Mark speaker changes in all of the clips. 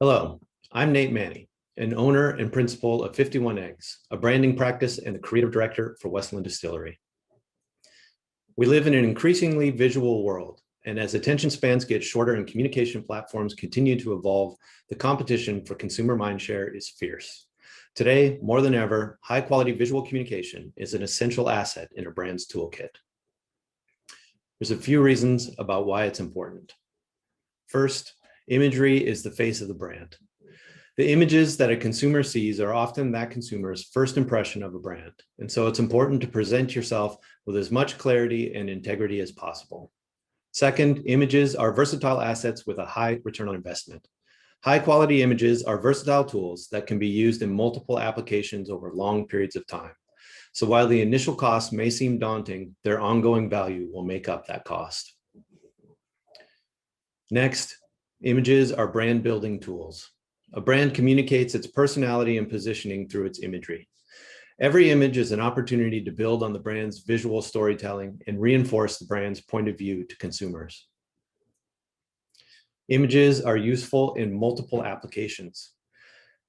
Speaker 1: Hello, I'm Manny, an owner and principal of 51 Eggs, a branding practice and the creative director for Westland Distillery. We live in an increasingly visual world, and as attention spans get shorter and communication platforms continue to evolve, the competition for consumer mindshare is fierce. Today, more than ever, high-quality visual communication is an essential asset in a brand's toolkit. There's a few reasons about why it's important. First, imagery is the face of the brand. The images that a consumer sees are often that consumer's first impression of a brand, and so it's important to present yourself with as much clarity and integrity as possible. Second, images are versatile assets with a high return on investment. High-quality images are versatile tools that can be used in multiple applications over long periods of time. So while the initial cost may seem daunting, their ongoing value will make up that cost. Next, images are brand building tools. A brand communicates its personality and positioning through its imagery. Every image is an opportunity to build on the brand's visual storytelling and reinforce the brand's point of view to consumers. Images are useful in multiple applications.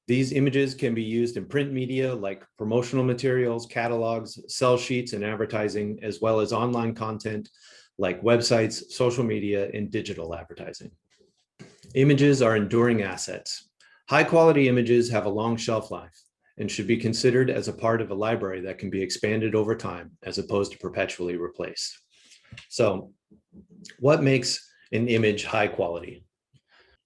Speaker 1: These images can be used in print media like promotional materials, catalogs, sell sheets, and advertising, as well as online content like websites, social media, and digital advertising. Images are enduring assets. High-quality images have a long shelf life and should be considered as a part of a library that can be expanded over time as opposed to perpetually replaced. So, what makes an image high quality?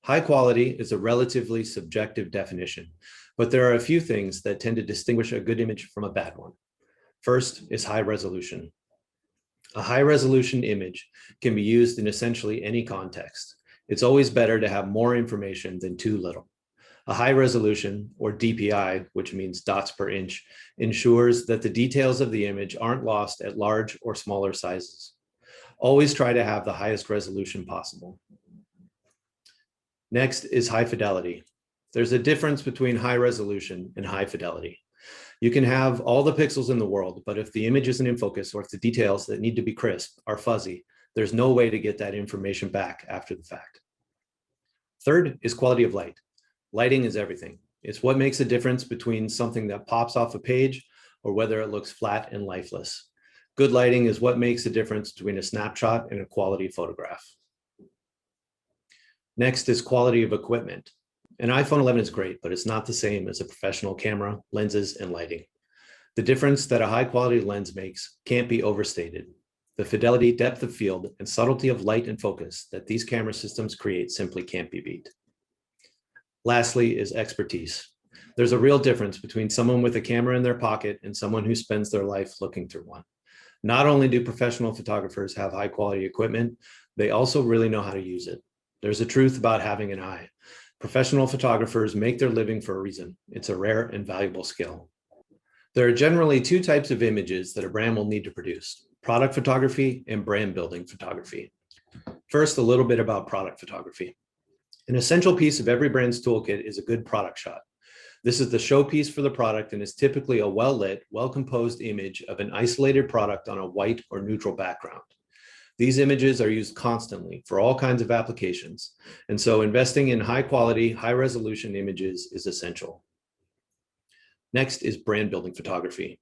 Speaker 1: High quality is a relatively subjective definition, but there are a few things that tend to distinguish a good image from a bad one. First is high resolution. A high-resolution image can be used in essentially any context. It's always better to have more information than too little. A high resolution, or DPI, which means dots per inch, ensures that the details of the image aren't lost at large or smaller sizes. Always try to have the highest resolution possible. Next is high fidelity. There's a difference between high resolution and high fidelity. You can have all the pixels in the world, but if the image isn't in focus or if the details that need to be crisp are fuzzy, there's no way to get that information back after the fact. Third is quality of light. Lighting is everything. It's what makes a difference between something that pops off a page or whether it looks flat and lifeless. Good lighting is what makes a difference between a snapshot and a quality photograph. Next is quality of equipment. An iPhone 11 is great, but it's not the same as a professional camera, lenses, and lighting. The difference that a high-quality lens makes can't be overstated. The fidelity, depth of field, and subtlety of light and focus that these camera systems create simply can't be beat. Lastly is expertise. There's a real difference between someone with a camera in their pocket and someone who spends their life looking through one. Not only do professional photographers have high-quality equipment, they also really know how to use it. There's a truth about having an eye. Professional photographers make their living for a reason. It's a rare and valuable skill. There are generally two types of images that a brand will need to produce: product photography and brand building photography. First, a little bit about product photography. An essential piece of every brand's toolkit is a good product shot. This is the showpiece for the product and is typically a well-lit, well-composed image of an isolated product on a white or neutral background. These images are used constantly for all kinds of applications, and so investing in high-quality, high-resolution images is essential. Next is brand building photography.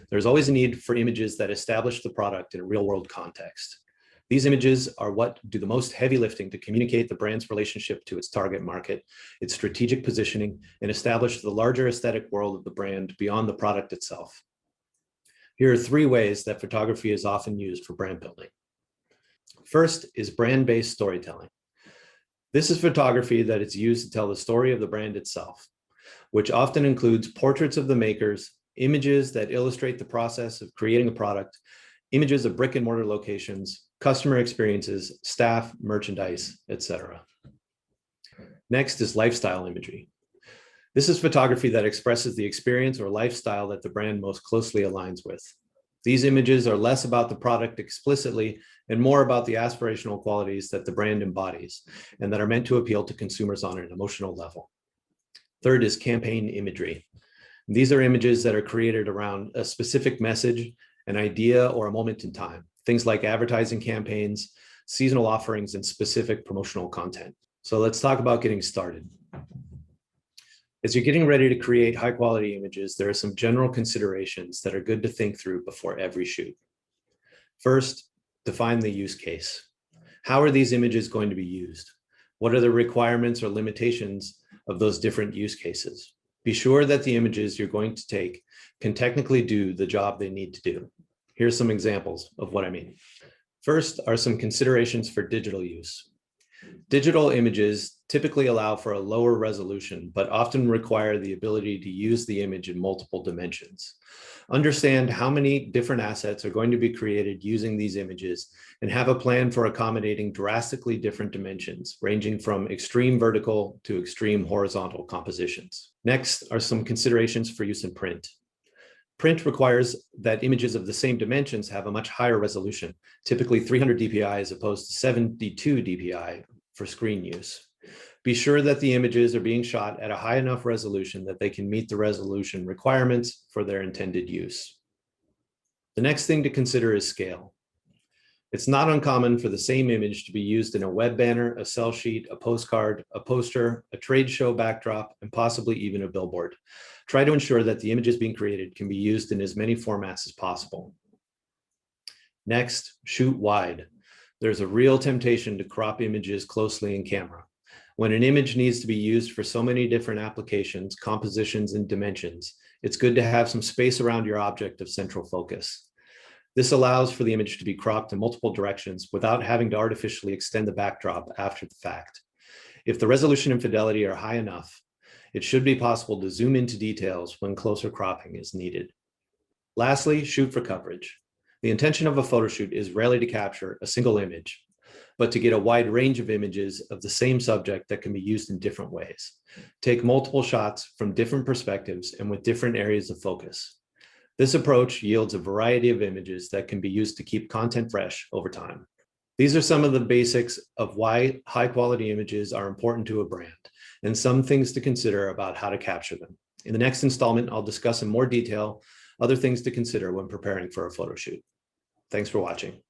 Speaker 1: There's always a need for images that establish the product in a real-world context. These images are what do the most heavy lifting to communicate the brand's relationship to its target market, its strategic positioning, and establish the larger aesthetic world of the brand beyond the product itself. Here are three ways that photography is often used for brand building. First is brand-based storytelling. This is photography that is used to tell the story of the brand itself, which often includes portraits of the makers, images that illustrate the process of creating a product, images of brick and mortar locations, customer experiences, staff, merchandise, etc. Next is lifestyle imagery. This is photography that expresses the experience or lifestyle that the brand most closely aligns with. These images are less about the product explicitly and more about the aspirational qualities that the brand embodies and that are meant to appeal to consumers on an emotional level. Third is campaign imagery. These are images that are created around a specific message, an idea, or a moment in time. Things like advertising campaigns, seasonal offerings, and specific promotional content. So let's talk about getting started. As you're getting ready to create high quality images, there are some general considerations that are good to think through before every shoot. First, define the use case. How are these images going to be used? What are the requirements or limitations of those different use cases? Be sure that the images you're going to take can technically do the job they need to do. Here's some examples of what I mean. First are some considerations for digital use. Digital images typically allow for a lower resolution, but often require the ability to use the image in multiple dimensions. Understand how many different assets are going to be created using these images and have a plan for accommodating drastically different dimensions, ranging from extreme vertical to extreme horizontal compositions. Next are some considerations for use in print. Print requires that images of the same dimensions have a much higher resolution, typically 300 dpi as opposed to 72 dpi for screen use. Be sure that the images are being shot at a high enough resolution that they can meet the resolution requirements for their intended use. The next thing to consider is scale. It's not uncommon for the same image to be used in a web banner, a sell sheet, a postcard, a poster, a trade show backdrop, and possibly even a billboard. Try to ensure that the images being created can be used in as many formats as possible. Next, shoot wide. There's a real temptation to crop images closely in camera. When an image needs to be used for so many different applications, compositions, and dimensions, it's good to have some space around your object of central focus. This allows for the image to be cropped in multiple directions without having to artificially extend the backdrop after the fact. If the resolution and fidelity are high enough, it should be possible to zoom into details when closer cropping is needed. Lastly, shoot for coverage. The intention of a photo shoot is rarely to capture a single image, but to get a wide range of images of the same subject that can be used in different ways. Take multiple shots from different perspectives and with different areas of focus. This approach yields a variety of images that can be used to keep content fresh over time. These are some of the basics of why high quality images are important to a brand and some things to consider about how to capture them. In the next installment, I'll discuss in more detail other things to consider when preparing for a photo shoot. Thanks for watching.